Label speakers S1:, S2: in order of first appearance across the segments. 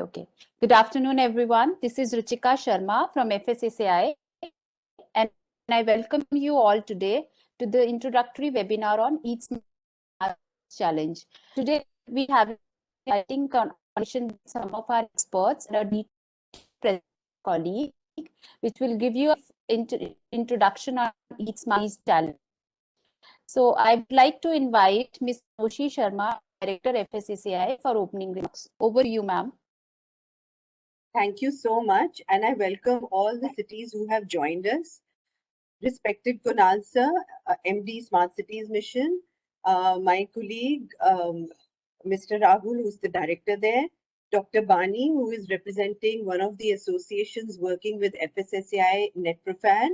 S1: Okay. Good afternoon, everyone. This is Ruchika Sharma from FSSAI, and I welcome you all today to the introductory webinar on Eat Smart Challenge. Today, we have exciting conversation with some of our experts and a detailed colleague, which will give you an introduction on Eat Smart Challenge. So, I would like to invite Ms. Noshi Sharma, Director FSSAI, for opening remarks. Over to you, ma'am.
S2: Thank you so much, and I welcome all the cities who have joined us. Respected Kunal sir, MD Smart Cities Mission, my colleague, Mr. Rahul, who's the director there, Dr. Bani, who is representing one of the associations working with FSSAI NETPROFAN,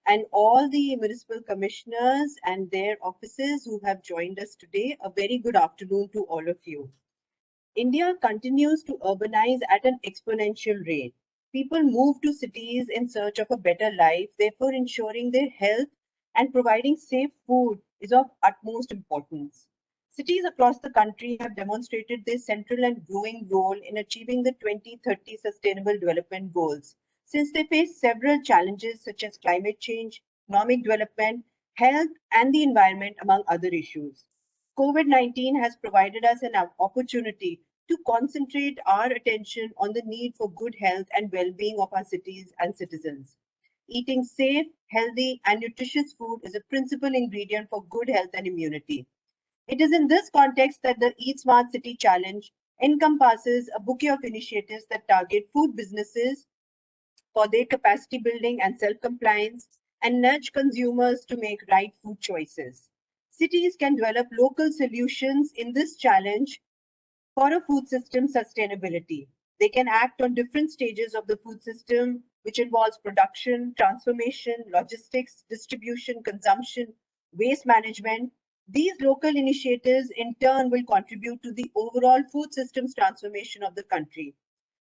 S2: and all the municipal commissioners and their offices who have joined us today. A very good afternoon to all of you. India continues to urbanize at an exponential rate. People move to cities in search of a better life, therefore ensuring their health and providing safe food is of utmost importance. Cities across the country have demonstrated their central and growing role in achieving the 2030 Sustainable Development Goals, since they face several challenges such as climate change, economic development, health, and the environment, among other issues. COVID-19 has provided us an opportunity to concentrate our attention on the need for good health and well-being of our cities and citizens. Eating safe, healthy, and nutritious food is a principal ingredient for good health and immunity. It is in this context that the Eat Smart City Challenge encompasses a bouquet of initiatives that target food businesses for their capacity building and self-compliance and nudge consumers to make right food choices. Cities can develop local solutions in this challenge for a food system sustainability. They can act on different stages of the food system, which involves production, transformation, logistics, distribution, consumption, waste management. These local initiatives in turn will contribute to the overall food systems transformation of the country.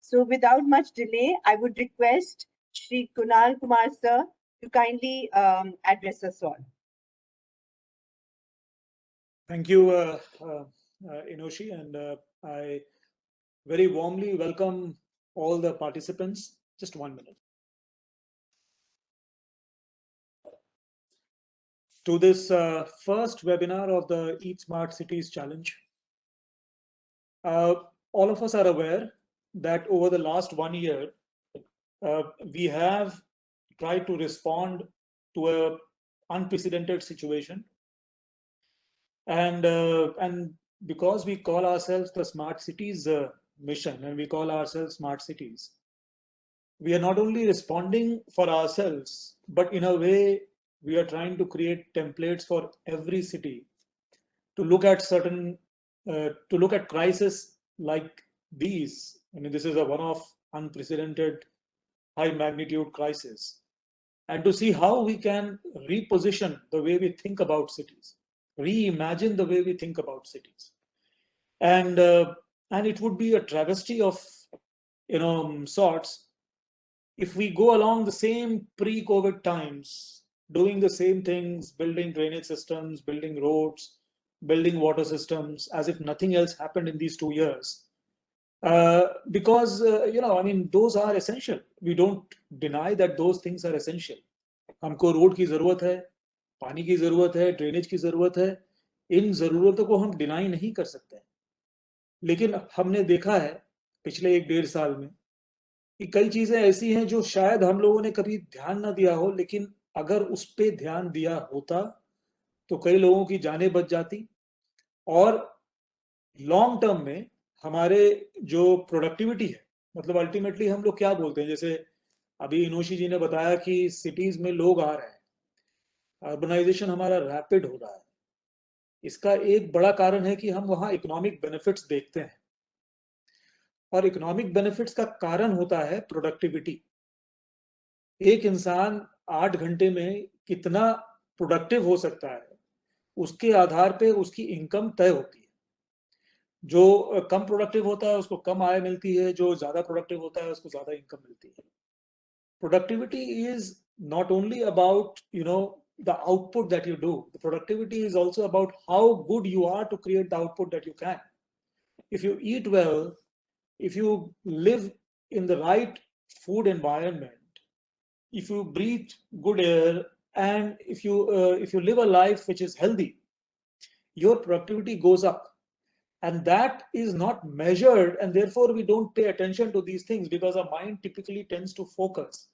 S2: So without much delay, I would request Shri Kunal Kumar sir to kindly address us all.
S3: Thank you, Inoshi, and I very warmly welcome all the participants. Just 1 minute. To this first webinar of the Eat Smart Cities Challenge. All of us are aware that over the last 1 year, we have tried to respond to an unprecedented situation. And because we call ourselves the Smart Cities mission and we call ourselves Smart Cities, we are not only responding for ourselves, but in a way, we are trying to create templates for every city to look at crises like these. I mean, this is a one-off unprecedented high magnitude crisis, and to see how we can reposition the way we think about cities, reimagine the way we think about cities. And it would be a travesty of sorts if we go along the same pre-COVID times, doing the same things, building drainage systems, building roads, building water systems, as if nothing else happened in these 2 years. Because those are essential. We don't deny that those things are essential. हमको road की जरूरत है, पानी की जरूरत है, drainage की जरूरत है. इन जरूरतों को हम डिनाई नहीं कर सकते. लेकिन हमने देखा है पिछले 1-1.5 साल में कि कई चीजें ऐसी हैं जो शायद हम लोगों ने कभी ध्यान ना दिया हो, लेकिन अगर उस पे ध्यान दिया होता तो कई लोगों की जानें बच जाती और लॉन्ग टर्म में हमारे जो प्रोडक्टिविटी है, मतलब अल्टीमेटली हम लोग क्या बोलते हैं, जैसे अभी इनोशी जी ने बताया कि सिटीज में लोग आ रहे हैं, अर्बनाइजेशन हमारा रैपिड हो रहा है. इसका एक बड़ा कारण है कि हम वहाँ इकोनॉमिक बेनिफिट्स देखते हैं, और इकोनॉमिक बेनिफिट्स का कारण होता है प्रोडक्टिविटी. एक इंसान 8 घंटे में कितना प्रोडक्टिव हो सकता है, उसके आधार पे उसकी इनकम तय होती है. जो कम प्रोडक्टिव होता है उसको कम आय मिलती है, जो ज्यादा प्रोडक्टिव होता है उसको ज्यादा इनकम मिलती है. Productivity is not only about the output that you do. The productivity is also about how good you are to create the output that you can. If you eat well, if you live in the right food environment, if you breathe good air, and if you live a life which is healthy, your productivity goes up. And that is not measured, and therefore we don't pay attention to these things because our mind typically tends to focus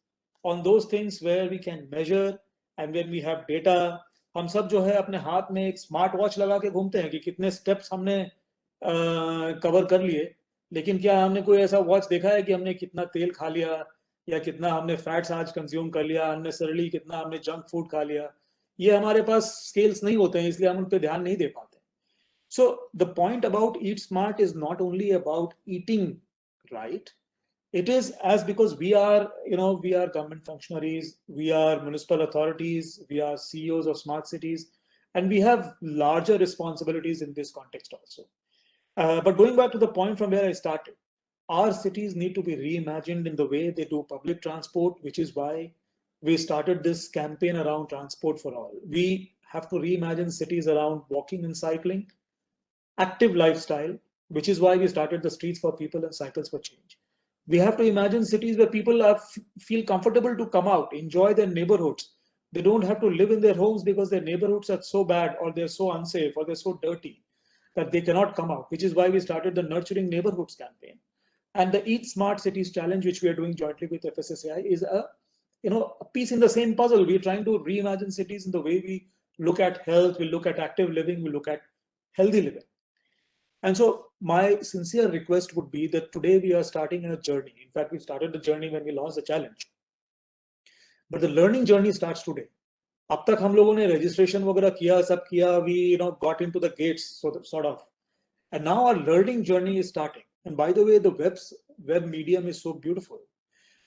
S3: on those things where we can measure and when we have data. हम सब जो है अपने हाथ में एक smart watch लगा के घूमते हैं कि कितने स्टेप्स हमने कवर कर लिए, लेकिन क्या हमने कोई ऐसा वॉच देखा है कि हमने कितना तेल खा लिया या कितना हमने फैट्स आज कंज्यूम कर लिया अननेसेसरली, कितना हमने जंक फूड खा लिया? ये हमारे पास स्केल्स नहीं होते हैं, इसलिए हम उन पर ध्यान नहीं दे पाते. So the point about Eat Smart is not only about eating right. It is as because we are, we are government functionaries, we are municipal authorities, we are CEOs of smart cities, and we have larger responsibilities in this context also. But going back to the point from where I started, our cities need to be reimagined in the way they do public transport, which is why we started this campaign around transport for all. We have to reimagine cities around walking and cycling, active lifestyle, which is why we started the Streets for People and Cycles for Change. We have to imagine cities where people feel comfortable to come out, enjoy their neighborhoods. They don't have to live in their homes because their neighborhoods are so bad or they're so unsafe or they're so dirty that they cannot come out, which is why we started the Nurturing Neighborhoods campaign. And the Eat Smart Cities Challenge, which we are doing jointly with FSSAI, is a piece in the same puzzle. We're trying to reimagine cities in the way we look at health, we look at active living, we look at healthy living. And so my sincere request would be that today we are starting a journey. In fact, we started the journey when we launched the challenge. But the learning journey starts today. अब तक हम लोगों ने registration वगैरह किया, सब किया, we got into the gates, sort of. And now our learning journey is starting. And by the way, the web medium is so beautiful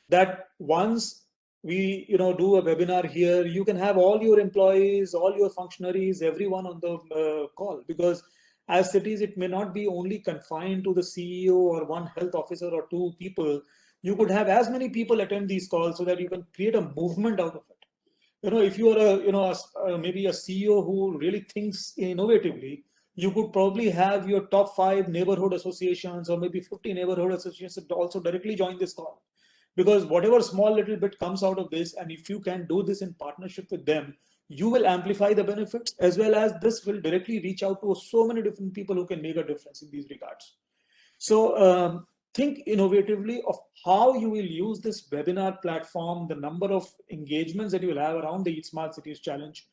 S3: that once we do a webinar here, you can have all your employees, all your functionaries, everyone on the call, because as cities, it may not be only confined to the CEO or one health officer or two people. You could have as many people attend these calls so that you can create a movement out of it. If you are maybe a CEO who really thinks innovatively, you could probably have your top 5 neighborhood associations or maybe 50 neighborhood associations also directly join this call. Because whatever small little bit comes out of this, and if you can do this in partnership with them, you will amplify the benefits, as well as this will directly reach out to so many different people who can make a difference in these regards. So think innovatively of how you will use this webinar platform, the number of engagements that you will have around the Eat Smart Cities Challenge,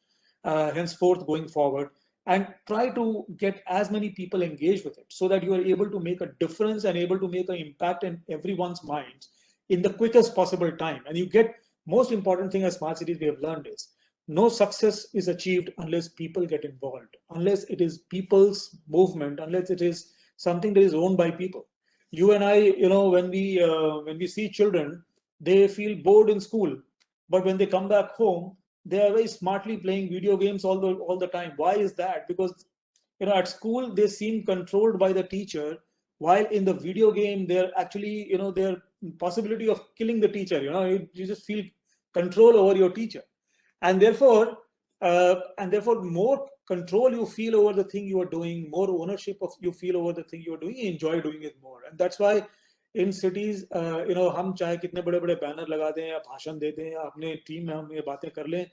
S3: henceforth going forward, and try to get as many people engaged with it so that you are able to make a difference and able to make an impact in everyone's minds in the quickest possible time. And you get, most important thing as smart cities we have learned is, no success is achieved unless people get involved, unless it is people's movement, unless it is something that is owned by people. You and I, when we see children, they feel bored in school, but when they come back home, they are very smartly playing video games all the time. Why is that? Because at school they seem controlled by the teacher, while in the video game they're actually their possibility of killing the teacher. You just feel control over your teacher. And therefore, more control you feel over the thing you are doing, more ownership of you feel over the thing you are doing, you enjoy doing it more. And that's why in cities, हम चाहे कितने बड़े-बड़े banner लगा दें या भाषण दे दें या अपने टीम में हम ये बातें कर लें,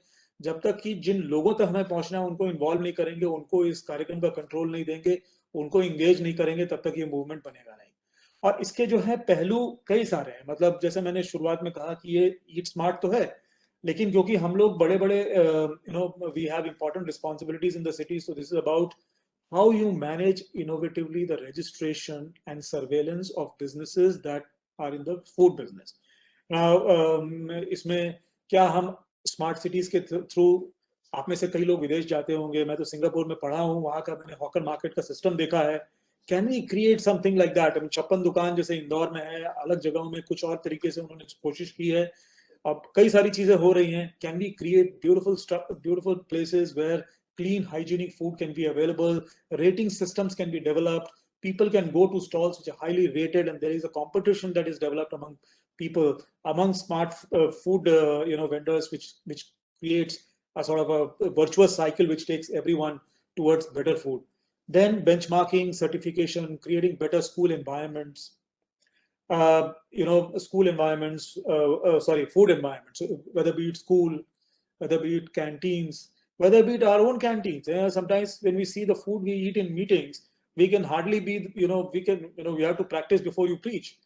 S3: जब तक कि जिन लोगों तक हमें पहुंचना है उनको इन्वॉल्व नहीं करेंगे, उनको इस कार्यक्रम का कंट्रोल नहीं देंगे, उनको इंगेज नहीं करेंगे, तब तक ये मूवमेंट बनेगा नहीं. और इसके जो है पहलू कई सारे हैं. मतलब जैसे मैंने शुरुआत में कहा कि ये ईट स्मार्ट तो है, लेकिन क्योंकि हम लोग बड़े-बड़े we have important responsibilities in the city, so this is about how you manage innovatively the registration and surveillance of businesses that are in the food business. Now, इसमें क्या हम स्मार्ट सिटीज के थ्रू, आप में से कई लोग विदेश जाते होंगे, मैं तो सिंगापुर में पढ़ा हूँ, वहाँ का मैंने हॉकर मार्केट का सिस्टम देखा है. Can we create something like that? 56 दुकान जैसे इंदौर में है, अलग जगहों में कुछ और तरीके से उन्होंने कोशिश की है. अब कई सारी चीजें हो रही हैं. Can we create beautiful places where clean, hygienic food can be available? Rating systems can be developed. People can go to stalls which are highly rated, and there is a competition that is developed among people, among smart food vendors, which creates a sort of a virtuous cycle which takes everyone towards better food. Then benchmarking, certification, creating better school environments. school environments, food environments, whether be it school, whether be it canteens, whether be it our own canteens. Sometimes when we see the food we eat in meetings, we can hardly be, we have to practice before you preach.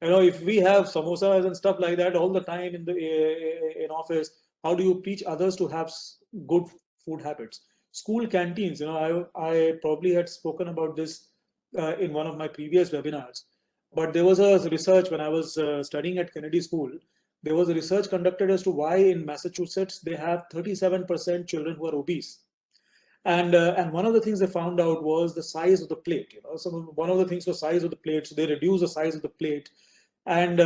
S3: If we have samosas and stuff like that all the time in office, how do you teach others to have good food habits? School canteens, I probably had spoken about this in one of my previous webinars, but there was a research when I was studying at Kennedy School. There was a research conducted as to why in Massachusetts they have 37% children who are obese. And one of the things they found out was the size of the plate. So one of the things was size of the plate. So they reduced the size of the plate, and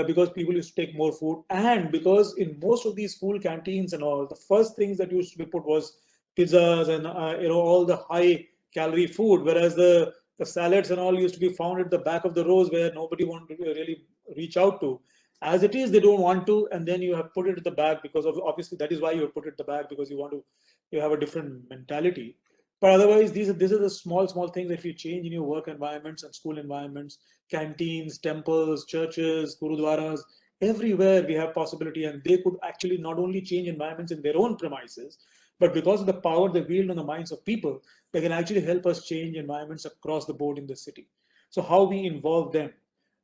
S3: because people used to take more food, and because in most of these school canteens and all, the first things that used to be put was pizzas and all the high calorie food, whereas the salads and all used to be found at the back of the rows where nobody wanted to really reach out to. As it is, they don't want to, and then you have put it at the back because of, obviously that is why you have put it at the back, because you have a different mentality. But otherwise, these are the small things that you change in your work environments and school environments, canteens, temples, churches, gurudwaras, everywhere we have possibility, and they could actually not only change environments in their own premises, but because of the power they wield on the minds of people, they can actually help us change environments across the board in the city. So how we involve them,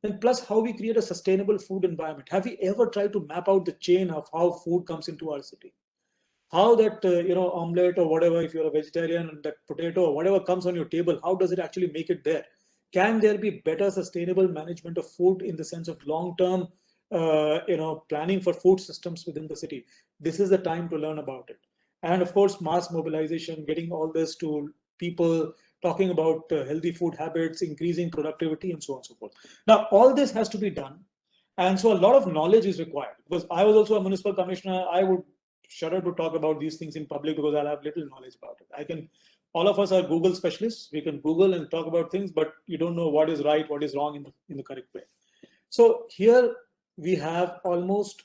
S3: and plus how we create a sustainable food environment. Have we ever tried to map out the chain of how food comes into our city? How that omelette or whatever, if you're a vegetarian, and that potato or whatever comes on your table, how does it actually make it there? Can there be better sustainable management of food in the sense of long term planning for food systems within the city? This is the time to learn about it. And of course, mass mobilization, getting all this to people, talking about healthy food habits, increasing productivity, and so on and so forth. Now all this has to be done, and so a lot of knowledge is required. Because I was also a municipal commissioner, I would shudder to talk about these things in public because I'll have little knowledge about it. All of us are Google specialists. We can Google and talk about things, but you don't know what is right, what is wrong in the correct way. So here we have almost,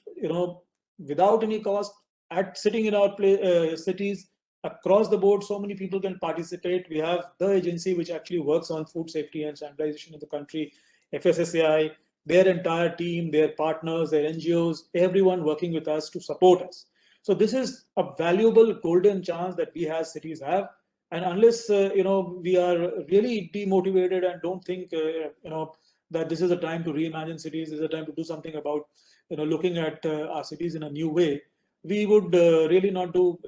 S3: without any cost, at sitting in our cities across the board, so many people can participate. We have the agency which actually works on food safety and standardization in the country, FSSAI, their entire team, their partners, their NGOs, everyone working with us to support us. So this is a valuable golden chance that we as cities have. And unless we are really demotivated and don't think that this is a time to reimagine cities, this is a time to do something about looking at our cities in a new way, we would really not do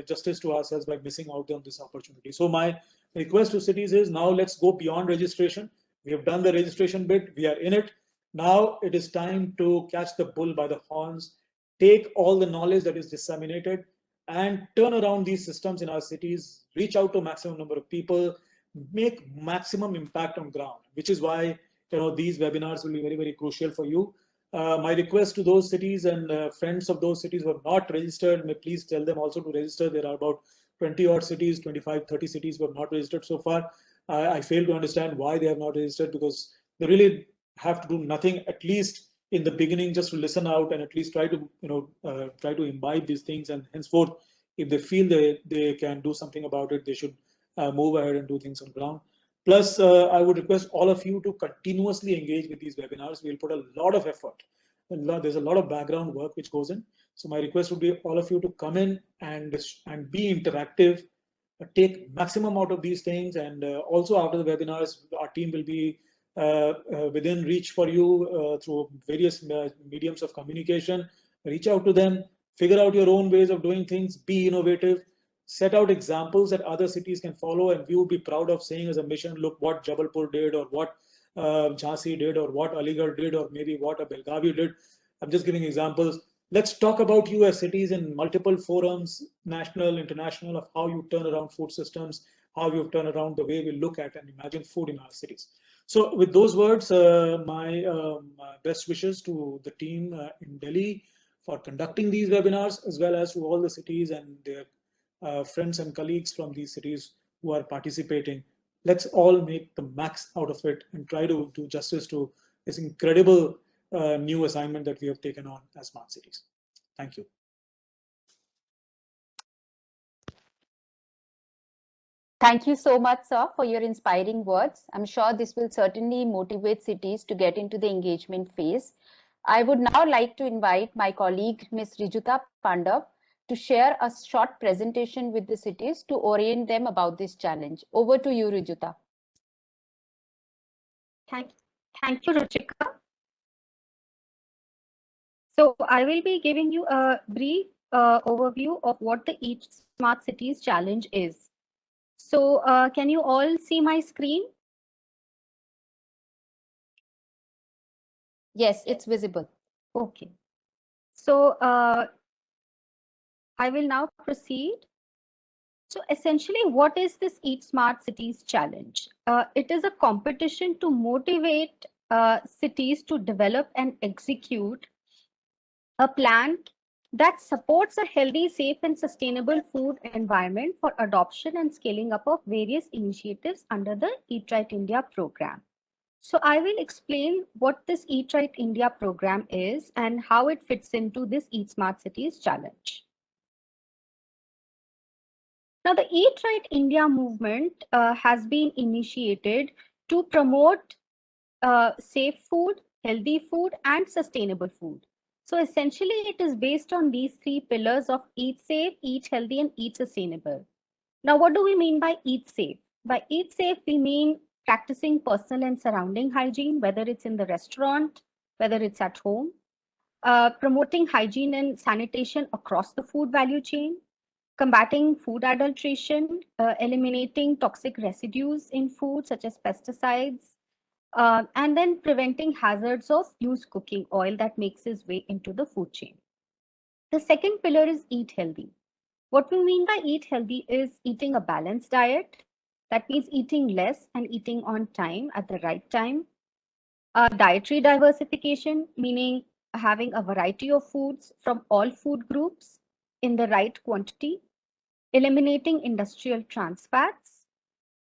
S3: justice to ourselves by missing out on this opportunity. So my request to cities is, now let's go beyond registration. We have done the registration bit, we are in it. Now it is time to catch the bull by the horns, take all the knowledge that is disseminated and turn around these systems in our cities, reach out to maximum number of people, make maximum impact on ground, which is why these webinars will be very, very crucial for you. My request to those cities and friends of those cities who have not registered, may please tell them also to register. There are about 20 odd cities, 25, 30 cities who have not registered so far. I fail to understand why they have not registered, because they really have to do nothing, at least in the beginning, just to listen out and at least try to try to imbibe these things, and henceforth if they feel they can do something about it, they should move ahead and do things on ground. Plus, I would request all of you to continuously engage with these webinars. We'll put a lot of effort. There's a lot of background work which goes in. So my request would be all of you to come in and be interactive, take maximum out of these things. And also after the webinars, our team will be within reach for you through various mediums of communication. Reach out to them, figure out your own ways of doing things, be innovative, set out examples that other cities can follow, and we would be proud of saying as a mission, look what Jabalpur did, or what Jhansi did, or what Aligarh did, or maybe what a Belgavi did. I'm just giving examples. Let's talk about you as cities in multiple forums, national, international, of how you turn around food systems, how you turn around the way we look at and imagine food in our cities. So with those words, my best wishes to the team in Delhi for conducting these webinars, as well as to all the cities and their friends and colleagues from these cities who are participating. Let's all make the max out of it and try to do justice to this incredible new assignment that we have taken on as smart cities. Thank you.
S1: Thank you so much, sir, for your inspiring words. I'm sure this will certainly motivate cities to get into the engagement phase. I would now like to invite my colleague, Ms. Rijuta Pandav, to share a short presentation with the cities to orient them about this challenge. Over to you, Rijuta.
S4: Thank you, Ruchika. So I will be giving you a brief overview of what the Eat Smart Cities Challenge is. So can you all see my screen?
S1: Yes, it's visible.
S4: Okay. So I will now proceed. So essentially, what is this Eat Smart Cities Challenge? It is a competition to motivate cities to develop and execute a plan that supports a healthy, safe, and sustainable food environment for adoption and scaling up of various initiatives under the Eat Right India program. So I will explain what this Eat Right India program is and how it fits into this Eat Smart Cities challenge. Now, the Eat Right India movement has been initiated to promote safe food, healthy food, and sustainable food. So essentially, it is based on these three pillars of eat safe, eat healthy, and eat sustainable. Now, what do we mean by eat safe? By eat safe, we mean practicing personal and surrounding hygiene, whether it's in the restaurant, whether it's at home, promoting hygiene and sanitation across the food value chain, combating food adulteration, eliminating toxic residues in food such as pesticides, and then preventing hazards of used cooking oil that makes its way into the food chain. The second pillar is eat healthy. What we mean by eat healthy is eating a balanced diet. That means eating less and eating on time at the right time. Dietary diversification, meaning having a variety of foods from all food groups in the right quantity. Eliminating industrial trans fats,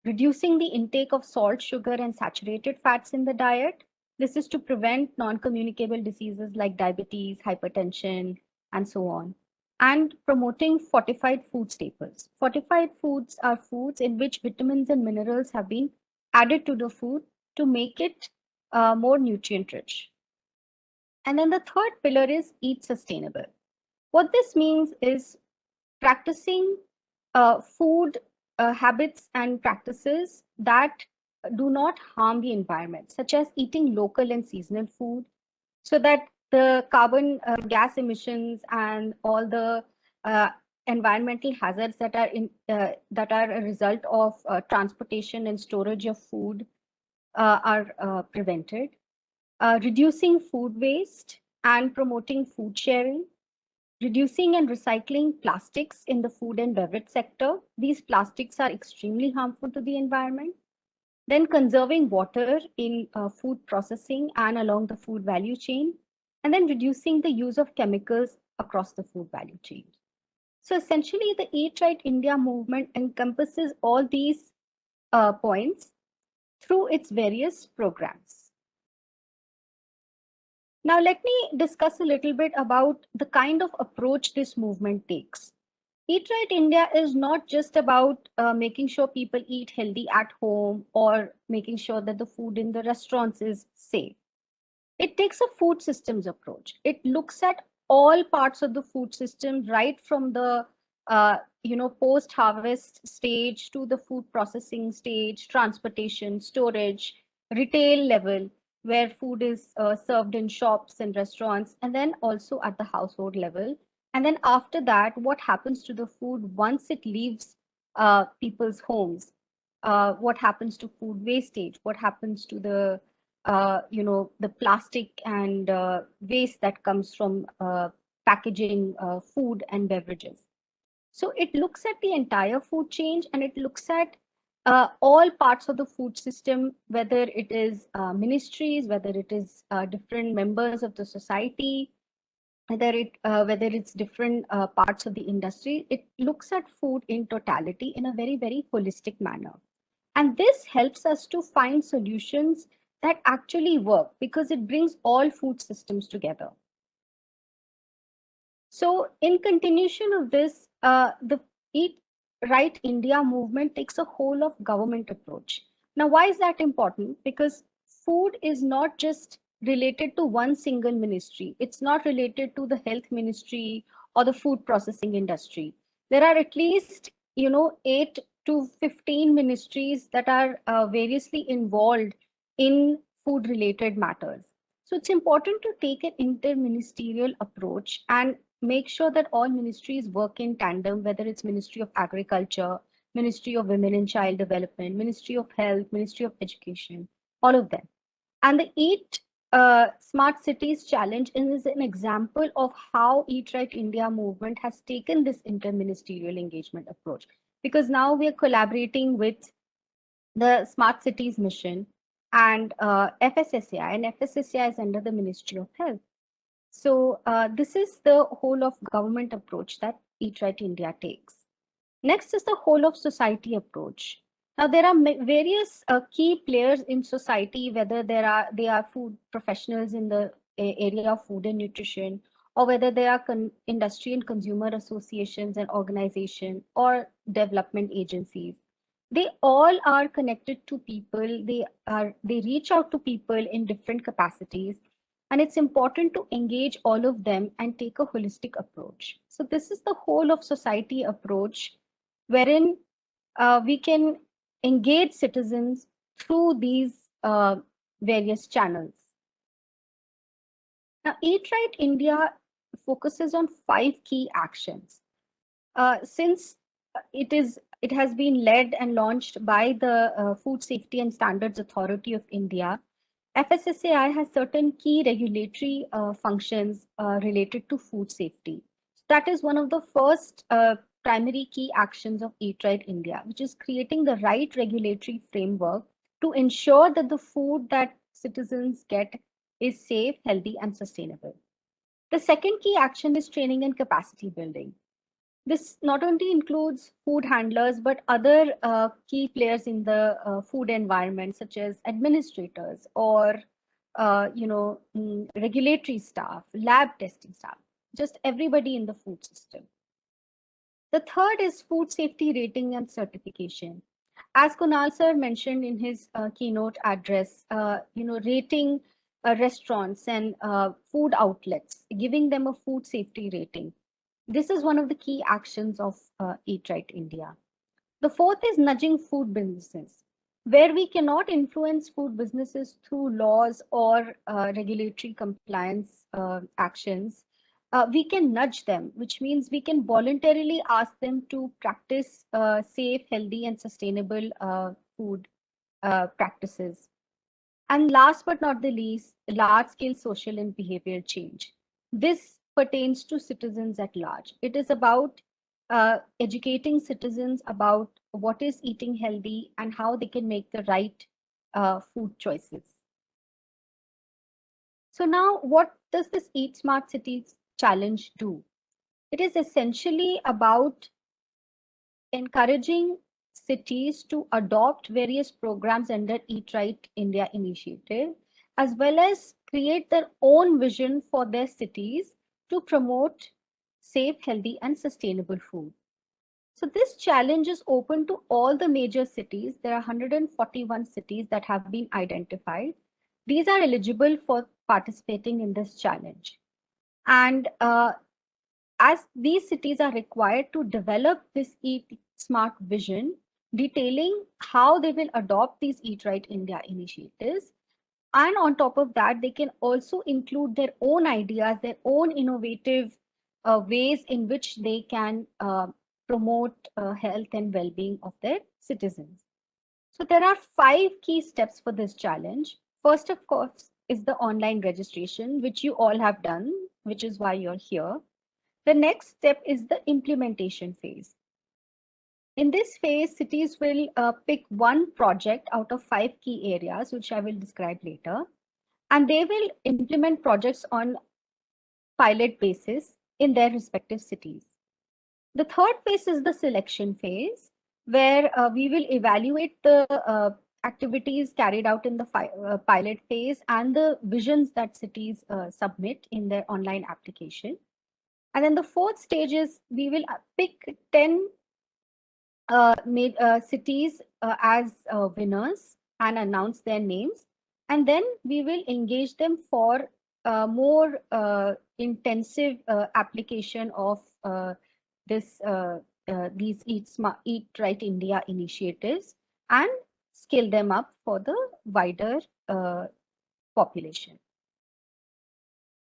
S4: reducing the intake of salt, sugar, and saturated fats in the diet. This is to prevent non-communicable diseases like diabetes, hypertension, and so on. And promoting fortified food staples. Fortified foods are foods in which vitamins and minerals have been added to the food to make it more nutrient rich. And then the third pillar is eat sustainable. What this means is practicing food habits and practices that do not harm the environment, such as eating local and seasonal food, so that the carbon gas emissions and all the environmental hazards that are a result of transportation and storage of food are prevented. Reducing food waste and promoting food sharing, reducing and recycling plastics in the food and beverage sector. These plastics are extremely harmful to the environment. Then conserving water in food processing and along the food value chain. And then reducing the use of chemicals across the food value chain. So essentially, the Eat Right India movement encompasses all these points through its various programs. Now, let me discuss a little bit about the kind of approach this movement takes. Eat Right India is not just about making sure people eat healthy at home or making sure that the food in the restaurants is safe. It takes a food systems approach. It looks at all parts of the food system, right from the post-harvest stage to the food processing stage, transportation, storage, retail level, where food is served in shops and restaurants, and then also at the household level. And then after that, what happens to the food once it leaves people's homes? What happens to food wastage? What happens to the the plastic and waste that comes from packaging food and beverages? So it looks at the entire food chain, and it looks at all parts of the food system, whether it is ministries, whether it is different members of the society, whether it's different parts of the industry. It looks at food in totality in a very, very holistic manner. And this helps us to find solutions that actually work because it brings all food systems together. So in continuation of this, the Eat Right India movement takes a whole of government approach. Now, why is that important? Because food is not just related to one single ministry. It's not related to the health ministry or the food processing industry. There are at least, 8 to 15 ministries that are variously involved in food related matters. So it's important to take an interministerial approach and make sure that all ministries work in tandem, whether it's Ministry of Agriculture, Ministry of Women and Child Development, Ministry of Health, Ministry of Education, all of them. And the Eat Smart Cities Challenge is an example of how Eat Right India movement has taken this interministerial engagement approach. Because now we are collaborating with the Smart Cities Mission and FSSAI, and FSSAI is under the Ministry of Health. So this is the whole of government approach that Eat Right India takes. Next is the whole of society approach. Now there are various key players in society, whether they are food professionals in the area of food and nutrition, or whether they are industry and consumer associations and organizations or development agencies. They all are connected to people. They reach out to people in different capacities, and it's important to engage all of them and take a holistic approach. So this is the whole of society approach, wherein we can engage citizens through these various channels. Now, Eat Right India focuses on 5 key actions. Since it has been led and launched by the Food Safety and Standards Authority of India, FSSAI has certain key regulatory functions related to food safety. That is one of the first primary key actions of Eat Right India, which is creating the right regulatory framework to ensure that the food that citizens get is safe, healthy, and sustainable. The second key action is training and capacity building. This not only includes food handlers, but other key players in the food environment, such as administrators or regulatory staff, lab testing staff, just everybody in the food system. The third is food safety rating and certification. As Kunal sir mentioned in his keynote address, rating restaurants and food outlets, giving them a food safety rating. This is one of the key actions of Eat Right India. The fourth is nudging food businesses. Where we cannot influence food businesses through laws or regulatory compliance actions, we can nudge them, which means we can voluntarily ask them to practice safe, healthy, and sustainable food practices. And last but not the least, large-scale social and behavioral change. This pertains to citizens at large. It is about educating citizens about what is eating healthy and how they can make the right food choices. So now, what does this Eat Smart Cities challenge do? It is essentially about encouraging cities to adopt various programs under Eat Right India initiative, as well as create their own vision for their cities to promote safe, healthy, and sustainable food. So this challenge is open to all the major cities. There are 141 cities that have been identified. These are eligible for participating in this challenge. And as these cities are required to develop this Eat Smart vision, detailing how they will adopt these Eat Right India initiatives. And on top of that, they can also include their own ideas, their own innovative ways in which they can promote health and well-being of their citizens. So there are 5 key steps for this challenge. First, of course, is the online registration, which you all have done, which is why you're here. The next step is the implementation phase. In this phase, cities will pick one project out of 5 key areas, which I will describe later, and they will implement projects on pilot basis in their respective cities. The third phase is the selection phase, where we will evaluate the activities carried out in the pilot phase and the visions that cities submit in their online application. And then the fourth stage is we will pick 10 made cities as winners and announce their names, and then we will engage them for more intensive application of this these Eat Right India initiatives and scale them up for the wider population.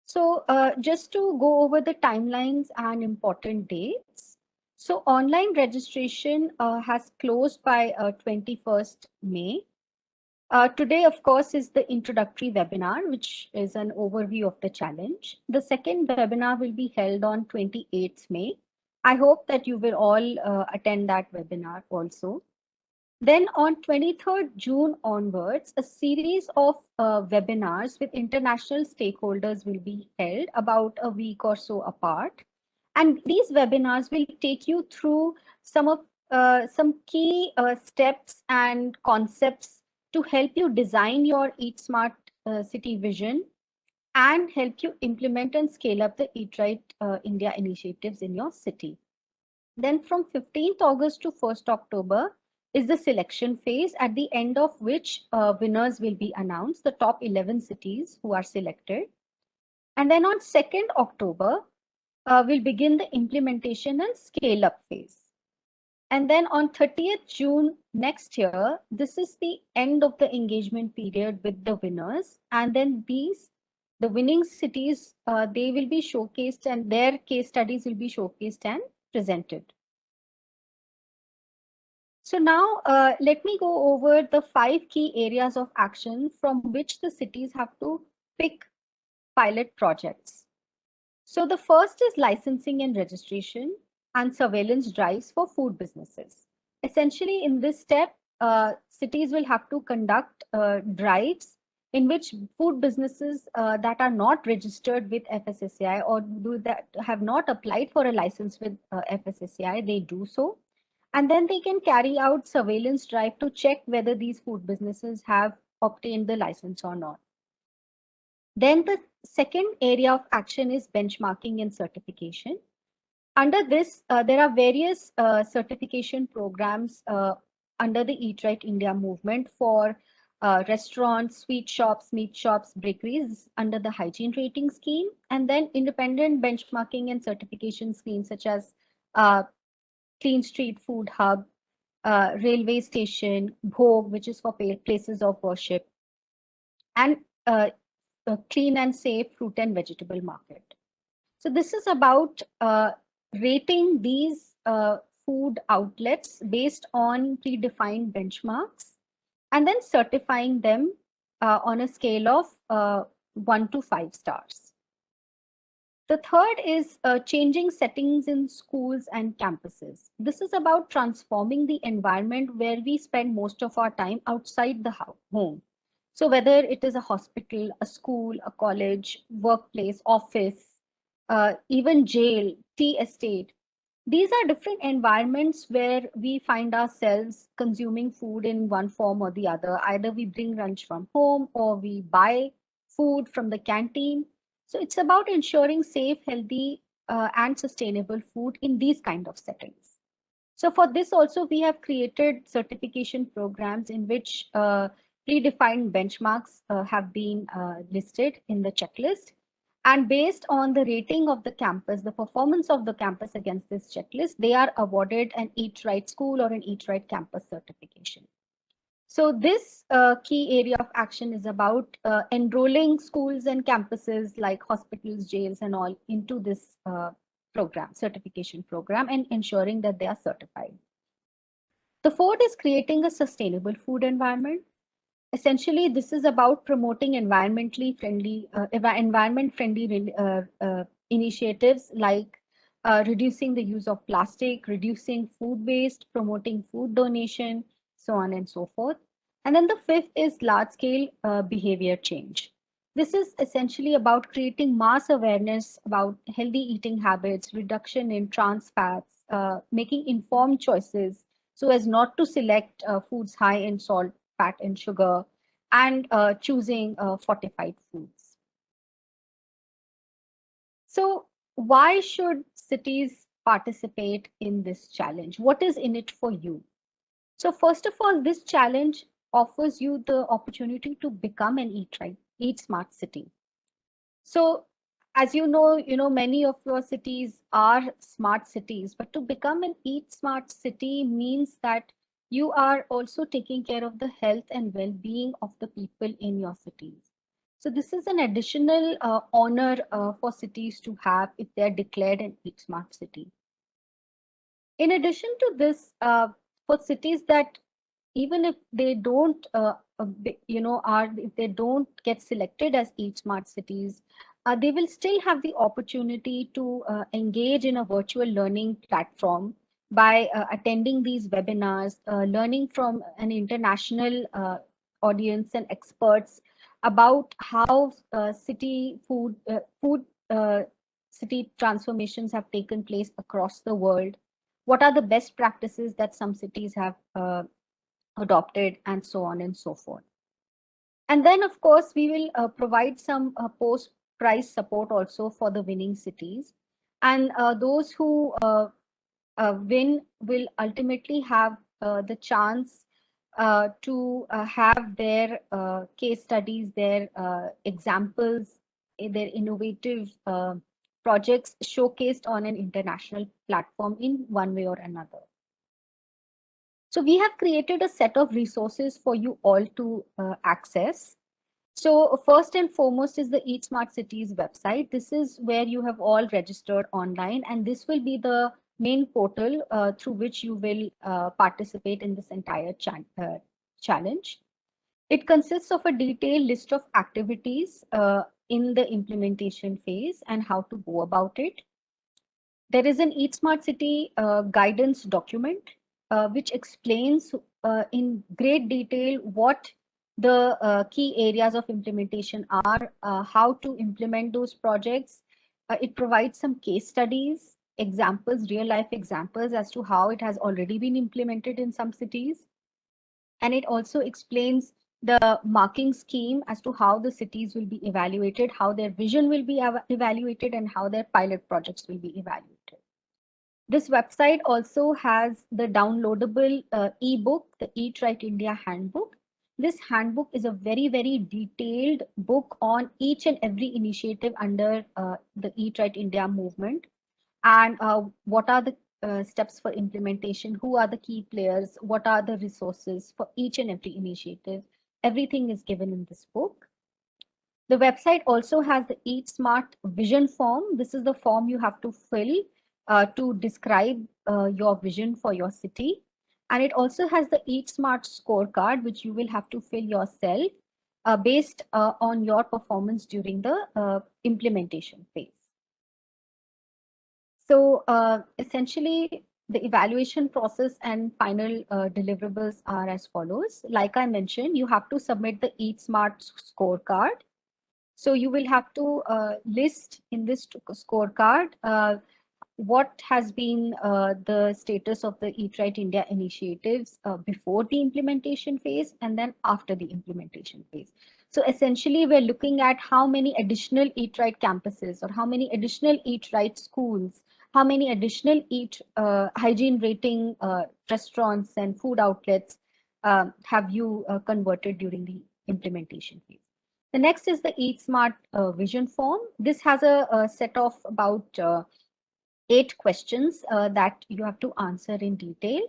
S4: So just to go over the timelines and important dates. So online registration has closed by 21st May. Today, of course, is the introductory webinar, which is an overview of the challenge. The second webinar will be held on 28th May. I hope that you will all attend that webinar also. Then on 23rd June onwards, a series of webinars with international stakeholders will be held about a week or so apart. And these webinars will take you through some key steps and concepts to help you design your Eat Smart City vision and help you implement and scale up the Eat Right India initiatives in your city. Then from 15th August to 1st October is the selection phase, at the end of which winners will be announced, the top 11 cities who are selected. And then on 2nd October, we'll begin the implementation and scale up phase. And then on 30th June next year, this is the end of the engagement period with the winners. And then the winning cities, they will be showcased and their case studies will be showcased and presented. So now let me go over the 5 key areas of action from which the cities have to pick pilot projects. So the first is licensing and registration and surveillance drives for food businesses. Essentially, in this step, cities will have to conduct drives in which food businesses that are not registered with FSSAI or that have not applied for a license with FSSAI, they do so. And then they can carry out surveillance drive to check whether these food businesses have obtained the license or not. Then the second area of action is benchmarking and certification. Under this, there are various certification programs under the Eat Right India movement for restaurants, sweet shops, meat shops, bakeries under the hygiene rating scheme, and then independent benchmarking and certification schemes such as Clean Street Food Hub, railway station, Bhog, which is for places of worship, and clean and safe fruit and vegetable market. So this is about rating these food outlets based on predefined benchmarks and then certifying them on a scale of 1 to 5 stars. The third is changing settings in schools and campuses. This is about transforming the environment where we spend most of our time outside the home. So whether it is a hospital, a school, a college, workplace, office, even jail, tea estate, these are different environments where we find ourselves consuming food in one form or the other. Either we bring lunch from home or we buy food from the canteen. So it's about ensuring safe, healthy, and sustainable food in these kind of settings. So for this also, we have created certification programs in which predefined benchmarks have been listed in the checklist. And based on the rating of the campus, the performance of the campus against this checklist, they are awarded an Eat Right School or an Eat Right Campus certification. So this key area of action is about enrolling schools and campuses like hospitals, jails, and all into this program, certification program, and ensuring that they are certified. The fourth is creating a sustainable food environment. Essentially, this is about promoting environment-friendly initiatives like reducing the use of plastic, reducing food waste, promoting food donation, so on and so forth. And then the fifth is large-scale behavior change. This is essentially about creating mass awareness about healthy eating habits, reduction in trans fats, making informed choices so as not to select foods high in salt, fat, and sugar, and choosing fortified foods. So why should cities participate in this challenge? What is in it for you? So first of all, this challenge offers you the opportunity to become an Eat Smart city. So as you know, many of your cities are smart cities, but to become an Eat Smart city means that you are also taking care of the health and well-being of the people in your cities. So this is an additional honor for cities to have if they're declared an Eat Smart city. In addition to this, for cities that even if they don't, if they don't get selected as Eat Smart cities, they will still have the opportunity to engage in a virtual learning platform by attending these webinars, learning from an international audience and experts about how city transformations have taken place across the world. What are the best practices that some cities have adopted, and so on and so forth. And then, of course, we will provide some post-prize support also for the winning cities. And those who win will ultimately have the chance to have their case studies, their examples, their innovative projects showcased on an international platform in one way or another. So we have created a set of resources for you all to access. So first and foremost is the Eat Smart Cities website. This is where you have all registered online, and this will be the main portal through which you will participate in this entire challenge. It consists of a detailed list of activities in the implementation phase and how to go about it. There is an Eat Smart City guidance document which explains in great detail what the key areas of implementation are, how to implement those projects. It provides some case studies, examples, real life examples as to how it has already been implemented in some cities. And it also explains the marking scheme as to how the cities will be evaluated, how their vision will be evaluated, and how their pilot projects will be evaluated. This website also has the downloadable ebook, the Eat Right India Handbook. This handbook is a very, very detailed book on each and every initiative under the Eat Right India movement, and what are the steps for implementation, who are the key players, what are the resources for each and every initiative. Everything is given in this book. The website also has the Eat Smart vision form. This is the form you have to fill to describe your vision for your city. And it also has the Eat Smart scorecard, which you will have to fill yourself based on your performance during the implementation phase. So essentially, the evaluation process and final deliverables are as follows. Like I mentioned, you have to submit the Eat Smart scorecard. So you will have to list in this scorecard what has been the status of the Eat Right India initiatives before the implementation phase and then after the implementation phase. So essentially, we're looking at how many additional Eat Right campuses or how many additional Eat Right schools, how many additional hygiene rating restaurants and food outlets have you converted during the implementation phase. The next is the Eat Smart vision form. This has a set of about 8 questions that you have to answer in detail.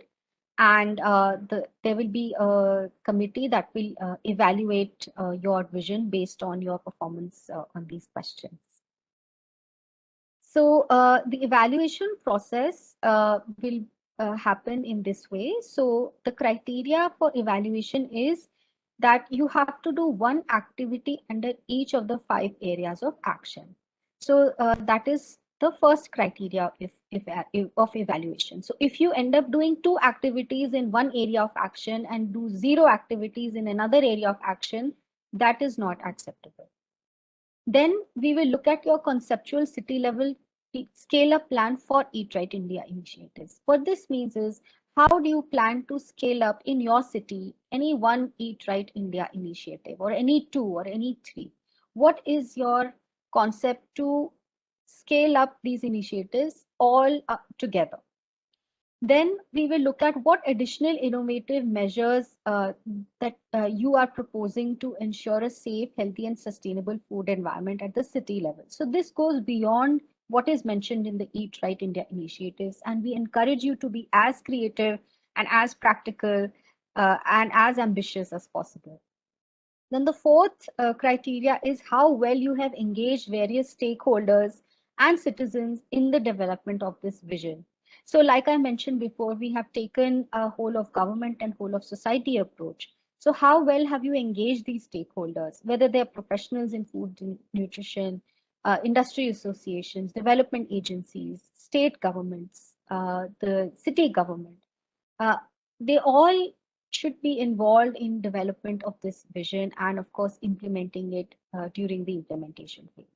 S4: And there will be a committee that will evaluate your vision based on your performance on these questions. So the evaluation process will happen in this way. So the criteria for evaluation is that you have to do one activity under each of the 5 areas of action. So that is the first criteria of evaluation. So if you end up doing 2 activities in one area of action and do 0 activities in another area of action, that is not acceptable. Then we will look at your conceptual city level scale up plan for Eat Right India initiatives. What this means is, how do you plan to scale up in your city any one Eat Right India initiative or any 2 or any 3? What is your concept to scale up these initiatives all together. Then we will look at what additional innovative measures that you are proposing to ensure a safe, healthy, and sustainable food environment at the city level. So this goes beyond what is mentioned in the Eat Right India initiatives, and we encourage you to be as creative and as practical and as ambitious as possible. Then the fourth criteria is how well you have engaged various stakeholders and citizens in the development of this vision. So like I mentioned before, we have taken a whole of government and whole of society approach. So how well have you engaged these stakeholders, whether they're professionals in food and nutrition, industry associations, development agencies, state governments, the city government. They all should be involved in development of this vision and of course implementing it during the implementation phase.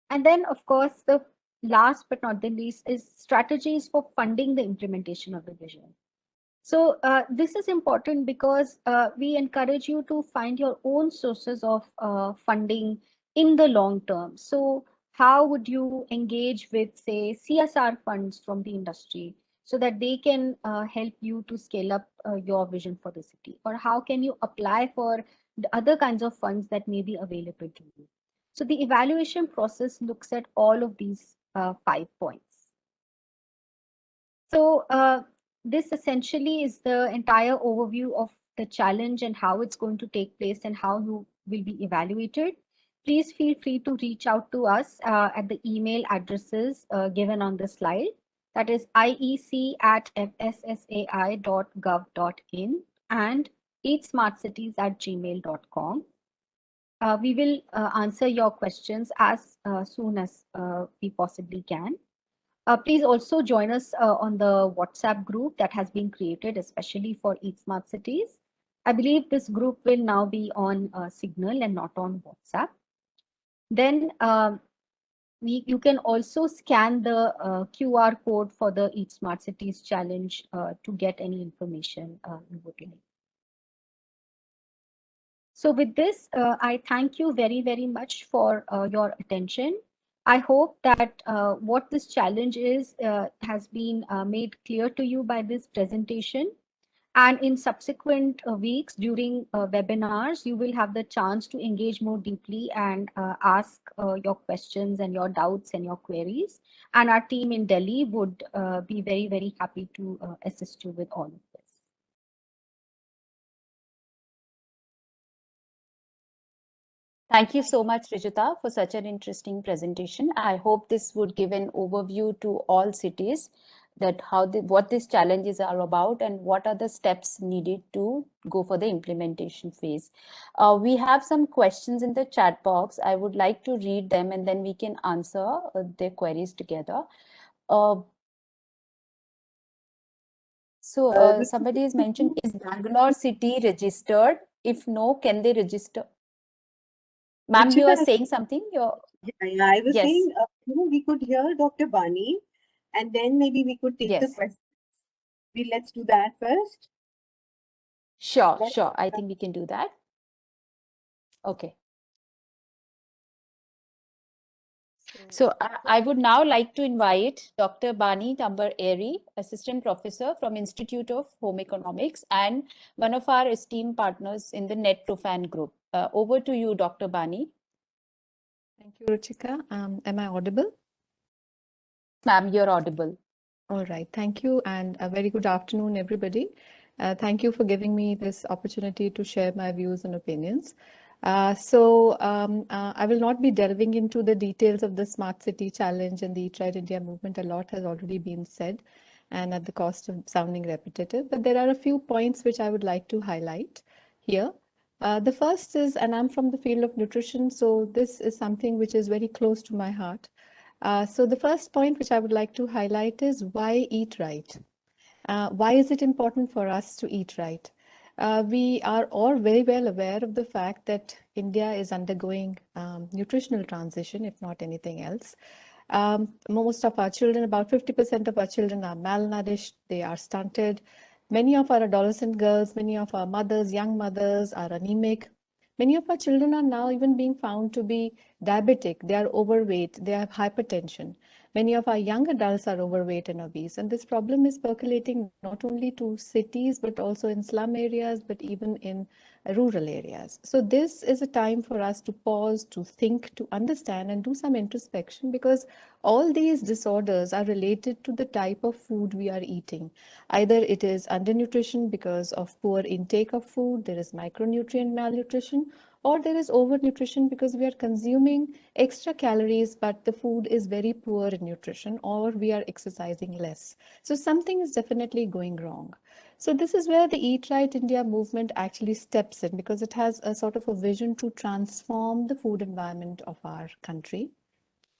S4: And then of course the last but not the least is strategies for funding the implementation of the vision. So this is important because we encourage you to find your own sources of funding in the long term. So how would you engage with, say, CSR funds from the industry so that they can help you to scale up your vision for the city? Or how can you apply for the other kinds of funds that may be available to you? So the evaluation process looks at all of these 5 points. So this essentially is the entire overview of the challenge and how it's going to take place and how you will be evaluated. Please feel free to reach out to us at the email addresses given on the slide. That is iec@fssai.gov.in and eatsmartcities@gmail.com. We will answer your questions as soon as we possibly can. Please also join us on the WhatsApp group that has been created especially for Eat Smart Cities. I believe this group will now be on Signal and not on WhatsApp. Then you can also scan the QR code for the Eat Smart Cities challenge to get any information you would like. So with this, I thank you very, very much for your attention. I hope that what this challenge is has been made clear to you by this presentation. And in subsequent weeks during webinars, you will have the chance to engage more deeply and ask your questions and your doubts and your queries. And our team in Delhi would be very, very happy to assist you with all of this.
S1: Thank you so much, Rijita, for such an interesting presentation. I hope this would give an overview to all cities that what these challenges are about and what are the steps needed to go for the implementation phase. We have some questions in the chat box. I would like to read them and then we can answer their queries together. Somebody has mentioned, is Bangalore city registered? If no, can they register? Ma'am, you are saying something?
S2: Yeah, I was
S1: Yes.
S2: saying, we could hear Dr. Bani, and then maybe we could take the
S1: Yes.
S2: questions. Let's do that first.
S1: Sure, sure. I think we can do that. Okay. So I would now like to invite Dr. Bani Tambar Airy, Assistant Professor from Institute of Home Economics and one of our esteemed partners in the NetProfan group. Over to you, Dr. Bani.
S5: Thank you, Ruchika. Am I audible?
S1: Ma'am, you're audible.
S5: All right. Thank you. And a very good afternoon, everybody. Thank you for giving me this opportunity to share my views and opinions. I will not be delving into the details of the Smart City Challenge and the Eat Right India movement. A lot has already been said, and at the cost of sounding repetitive. But there are a few points which I would like to highlight here. The first is, and I'm from the field of nutrition, so this is something which is very close to my heart. So the first point which I would like to highlight is why eat right? Why is it important for us to eat right? We are all very well aware of the fact that India is undergoing nutritional transition, if not anything else. Most of our children, about 50% of our children are malnourished, they are stunted. Many of our adolescent girls, many of our mothers, young mothers are anemic. Many of our children are now even being found to be diabetic, they are overweight, they have hypertension. Many of our young adults are overweight and obese, and this problem is percolating not only to cities, but also in slum areas, but even in rural areas. So this is a time for us to pause, to think, to understand, and do some introspection, because all these disorders are related to the type of food we are eating. Either it is undernutrition because of poor intake of food, there is micronutrient malnutrition, or there is overnutrition because we are consuming extra calories, but the food is very poor in nutrition, or we are exercising less. So something is definitely going wrong. So this is where the Eat Right India movement actually steps in, because it has a sort of a vision to transform the food environment of our country.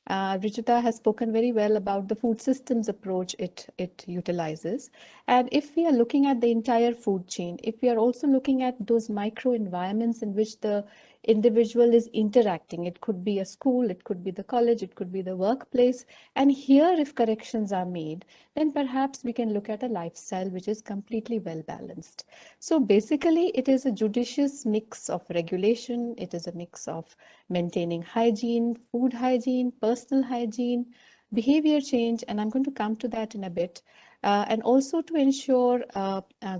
S5: Ruchita has spoken very well about the food systems approach it utilizes. And if we are looking at the entire food chain, if we are also looking at those micro environments in which the individual is interacting, it could be a school, it could be the college, it could be the workplace. And here, if corrections are made, then perhaps we can look at a lifestyle which is completely well balanced. So basically, it is a judicious mix of regulation, it is a mix of maintaining hygiene, food hygiene, personal hygiene, behavior change, and I'm going to come to that in a bit, and also to ensure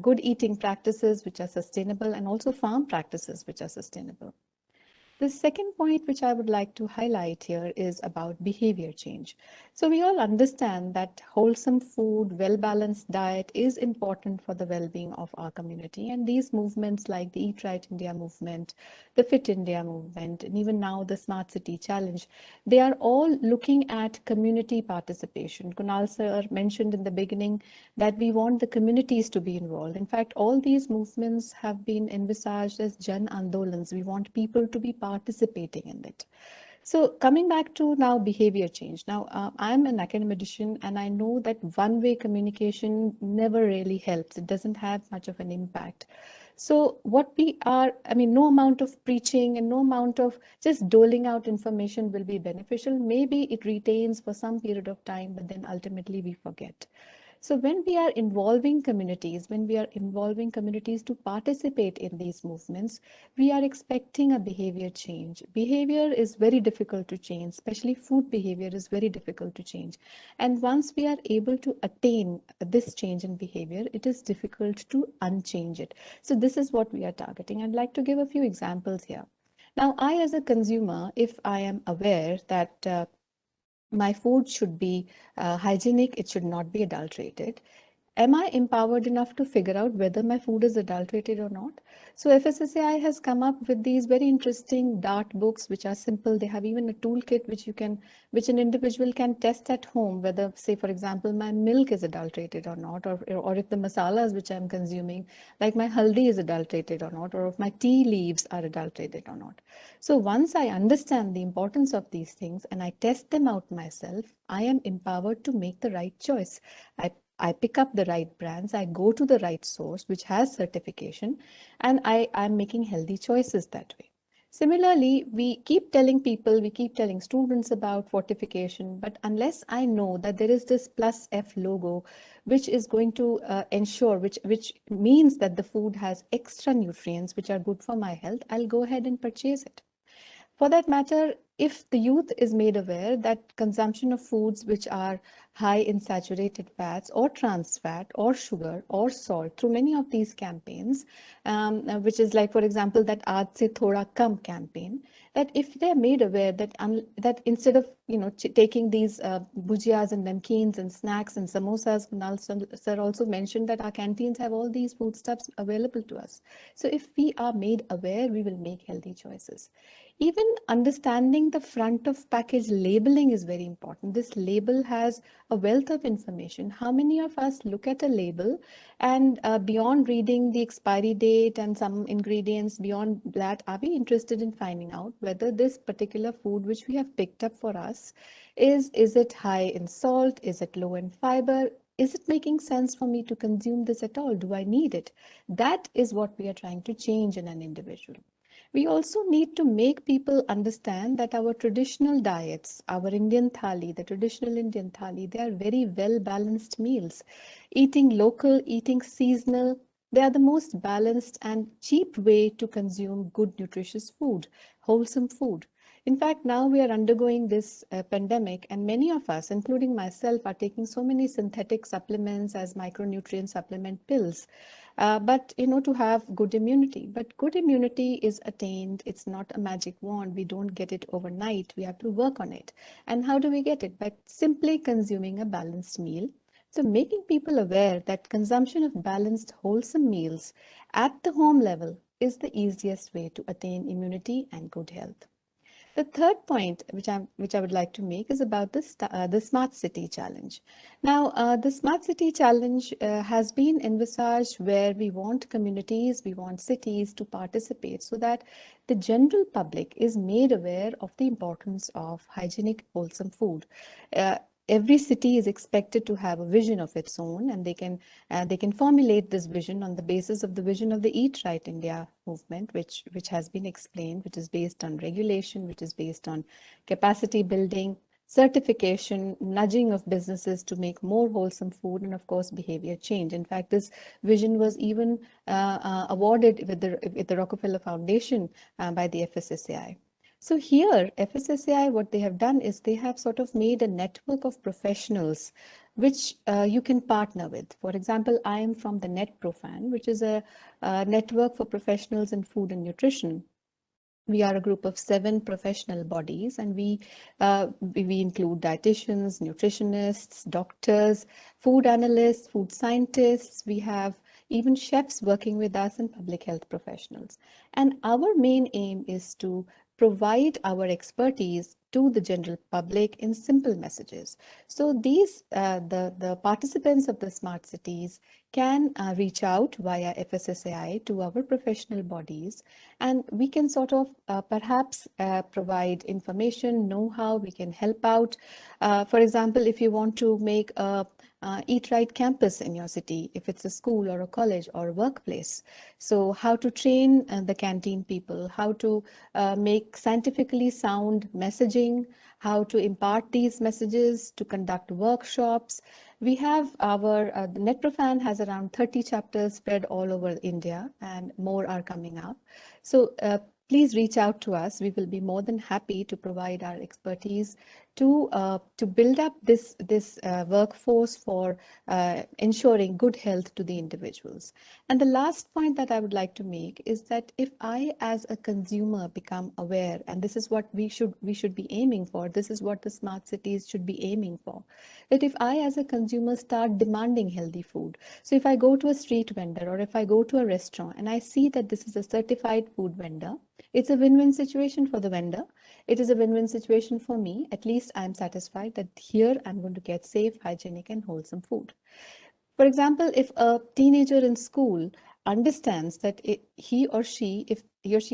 S5: good eating practices which are sustainable, and also farm practices which are sustainable. The second point which I would like to highlight here is about behavior change. So we all understand that wholesome food, well-balanced diet is important for the well-being of our community. And these movements like the Eat Right India movement, the Fit India movement, and even now the Smart City Challenge, they are all looking at community participation. Kunal sir mentioned in the beginning that we want the communities to be involved. In fact, all these movements have been envisaged as Jan Andolans. We want people to be participating in it. So coming back to now behavior change. Now, I'm an academician, and I know that one-way communication never really helps. It doesn't have much of an impact. So what we are, no amount of preaching and no amount of just doling out information will be beneficial. Maybe it retains for some period of time, but then ultimately we forget. So when we are involving communities, to participate in these movements, we are expecting a behavior change. Behavior is very difficult to change, especially food behavior is very difficult to change. And once we are able to attain this change in behavior, it is difficult to unchange it. So this is what we are targeting. I'd like to give a few examples here. Now, I as a consumer, if I am aware that my food should be hygienic, it should not be adulterated. Am I empowered enough to figure out whether my food is adulterated or not? So FSSAI has come up with these very interesting DART books, which are simple. They have even a toolkit which an individual can test at home, whether, say, for example, my milk is adulterated or not, or if the masalas which I'm consuming, like my haldi, is adulterated or not, or if my tea leaves are adulterated or not. So once I understand the importance of these things and I test them out myself, I am empowered to make the right choice. I pick up the right brands, I go to the right source which has certification, and I'm making healthy choices that way. Similarly, we keep telling students about fortification, but unless I know that there is this plus F logo, which is going to ensure, which means that the food has extra nutrients which are good for my health, I'll go ahead and purchase it. For that matter, if the youth is made aware that consumption of foods which are high in saturated fats or trans fat or sugar or salt through many of these campaigns, which is like, for example, that Aaj Se Thoda Kam campaign, that if they're made aware that instead of taking these bhujiyas and namkeens and snacks and samosas, Kunal sir also mentioned that our canteens have all these foodstuffs available to us. So if we are made aware, we will make healthy choices. Even understanding the front of package labeling is very important. This label has a wealth of information. How many of us look at a label and beyond reading the expiry date and some ingredients, beyond that, are we interested in finding out whether this particular food which we have picked up for us is it high in salt? Is it low in fiber? Is it making sense for me to consume this at all? Do I need it? That is what we are trying to change in an individual. We also need to make people understand that our traditional diets, our Indian thali, the traditional Indian thali, they are very well-balanced meals. Eating local, eating seasonal, they are the most balanced and cheap way to consume good, nutritious food, wholesome food. In fact, now we are undergoing this pandemic, and many of us, including myself, are taking so many synthetic supplements as micronutrient supplement pills. But to have good immunity. But good immunity is attained. It's not a magic wand. We don't get it overnight. We have to work on it. And how do we get it? By simply consuming a balanced meal. So making people aware that consumption of balanced, wholesome meals at the home level is the easiest way to attain immunity and good health. The third point, which I would like to make, is about the Smart City Challenge. Now, the Smart City Challenge has been envisaged where we want communities, we want cities to participate so that the general public is made aware of the importance of hygienic, wholesome food. Every city is expected to have a vision of its own, and they can formulate this vision on the basis of the vision of the Eat Right India movement, which has been explained, which is based on regulation, which is based on capacity building, certification, nudging of businesses to make more wholesome food, and of course behavior change. In fact, this vision was even awarded with the Rockefeller Foundation by the FSSAI. So here, FSSAI, what they have done is they have sort of made a network of professionals which you can partner with. For example, I am from the NetProfan, which is a network for professionals in food and nutrition. We are a group of 7 professional bodies, and we include dietitians, nutritionists, doctors, food analysts, food scientists. We have even chefs working with us and public health professionals. And our main aim is to provide our expertise to the general public in simple messages. So these, the participants of the Smart Cities can reach out via FSSAI to our professional bodies, and we can sort of perhaps provide information, know-how, we can help out. For example, if you want to make a Eat Right campus in your city, if it's a school or a college or a workplace. So how to train the canteen people, how to make scientifically sound messaging, how to impart these messages, to conduct workshops. We have the NetProfan has around 30 chapters spread all over India, and more are coming up. So please reach out to us. We will be more than happy to provide our expertise to build up this workforce for ensuring good health to the individuals. And the last point that I would like to make is that if I as a consumer become aware, and this is what we should be aiming for, this is what the smart cities should be aiming for, that if I as a consumer start demanding healthy food, so if I go to a street vendor or if I go to a restaurant and I see that this is a certified food vendor, it's a win-win situation for the vendor. It is a win-win situation for me. At least I'm satisfied that here I'm going to get safe, hygienic, and wholesome food. For example, if a teenager in school understands that he or she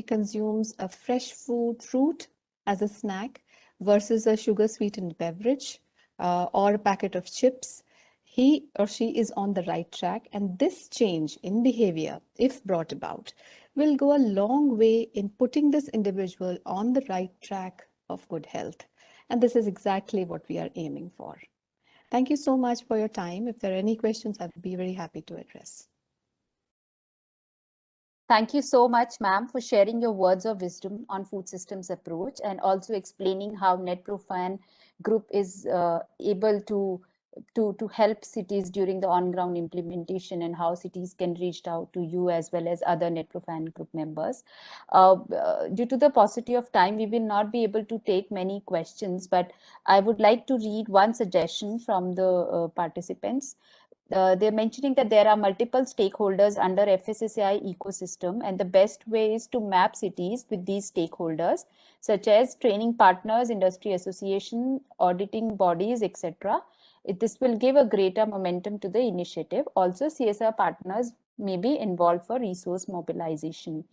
S5: consumes a fresh fruit as a snack versus a sugar-sweetened beverage or a packet of chips, he or she is on the right track, and this change in behavior, if brought about, will go a long way in putting this individual on the right track of good health. And this is exactly what we are aiming for. Thank you so much for your time. If there are any questions, I would be very happy to address.
S1: Thank you so much, ma'am, for sharing your words of wisdom on food systems approach and also explaining how NetProfan group is able to help cities during the on-ground implementation, and how cities can reach out to you as well as other NetProfan group members. Due to the paucity of time, we will not be able to take many questions, but I would like to read one suggestion from the participants. They're mentioning that there are multiple stakeholders under FSSAI ecosystem, and the best way is to map cities with these stakeholders, such as training partners, industry association, auditing bodies, etc. This will give a greater momentum to the initiative. Also, CSR partners may be involved for resource mobilization.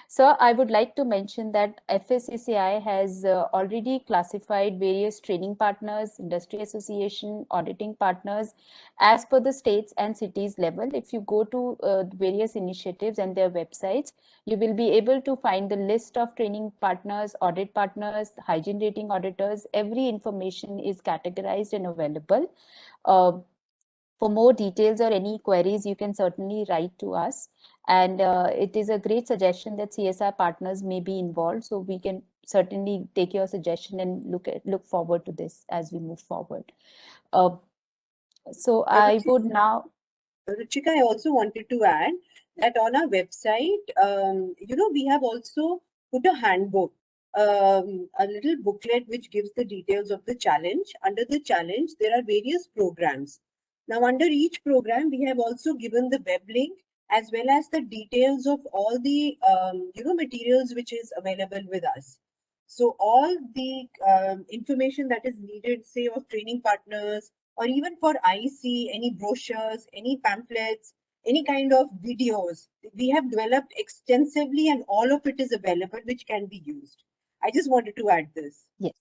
S1: So I would like to mention that FSSAI has already classified various training partners, industry association, auditing partners as per the states and cities level. If you go to various initiatives and their websites, you will be able to find the list of training partners, audit partners, hygiene rating auditors. Every information is categorized and available. For more details or any queries, you can certainly write to us. And it is a great suggestion that CSR partners may be involved, so we can certainly take your suggestion and look forward to this as we move forward. So I would now.
S2: Ruchika, I also wanted to add that on our website, we have also put a handbook, a little booklet which gives the details of the challenge. Under the challenge, there are various programs. Now, under each program, we have also given the web link as well as the details of all the materials which is available with us. So all the information that is needed, say of training partners, or even for IC, any brochures, any pamphlets, any kind of videos, we have developed extensively, and all of it is available, which can be used. I just wanted to add this.
S1: Yes.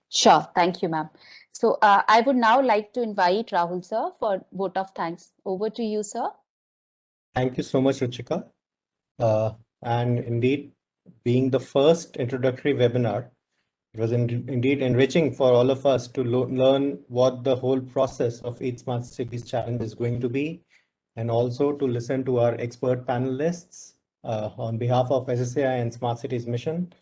S1: Sure. Thank you, ma'am. So I would now like to invite Rahul sir for vote of thanks. Over to you, sir.
S6: Thank you so much, Ruchika. And indeed, being the first introductory webinar, it was indeed enriching for all of us to learn what the whole process of Eat Smart Cities Challenge is going to be, and also to listen to our expert panelists. On behalf of FSSAI and Smart Cities Mission,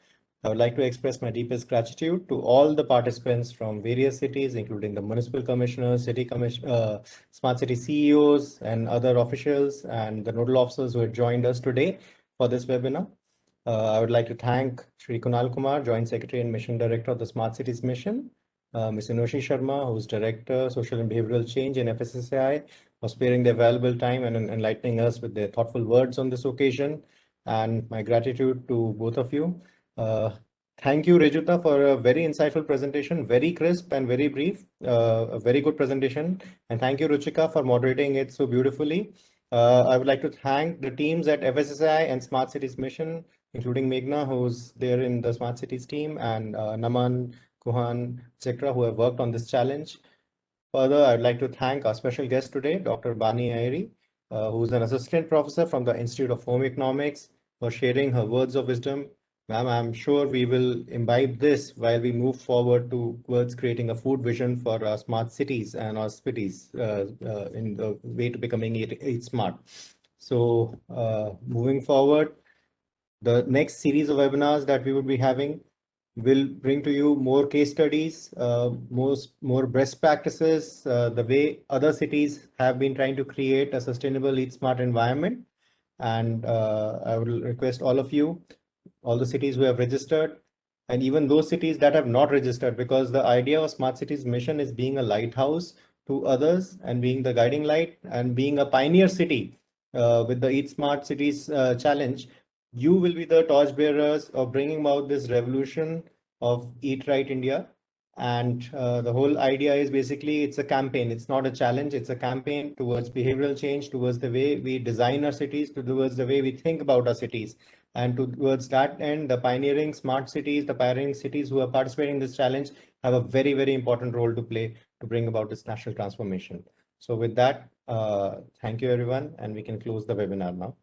S6: I would like to express my deepest gratitude to all the participants from various cities, including the municipal commissioners, smart city CEOs, and other officials and the nodal officers who have joined us today for this webinar. I would like to thank Shri Kunal Kumar, Joint Secretary and Mission Director of the Smart Cities Mission, Ms. Inoshi Sharma, who's Director, Social and Behavioral Change in FSSAI, for sparing their valuable time and enlightening us with their thoughtful words on this occasion. And my gratitude to both of you. Thank you, Rejuta, for a very insightful presentation, very crisp and very brief, a very good presentation. And thank you, Ruchika, for moderating it so beautifully. I would like to thank the teams at FSSAI and Smart Cities Mission, including Meghna, who's there in the Smart Cities team, and Naman, Kuhan, etc., who have worked on this challenge. Further, I'd like to thank our special guest today, Dr. Bani Airi, who's an assistant professor from the Institute of Home Economics, for sharing her words of wisdom. Ma'am, I'm sure we will imbibe this while we move forward towards creating a food vision for our smart cities and our cities in the way to becoming Eat Smart. So moving forward, the next series of webinars that we would be having will bring to you more case studies, more best practices, the way other cities have been trying to create a sustainable Eat Smart environment. And I will request all of you, all the cities who have registered, and even those cities that have not registered, because the idea of Smart Cities Mission is being a lighthouse to others and being the guiding light and being a pioneer city with the Eat Smart Cities Challenge. You will be the torchbearers of bringing about this revolution of Eat Right India. And the whole idea is basically it's a campaign. It's not a challenge. It's a campaign towards behavioral change, towards the way we design our cities, towards the way we think about our cities. And towards that end, the pioneering smart cities, the pioneering cities who are participating in this challenge have a very, very important role to play to bring about this national transformation. So with that, thank you, everyone, and we can close the webinar now.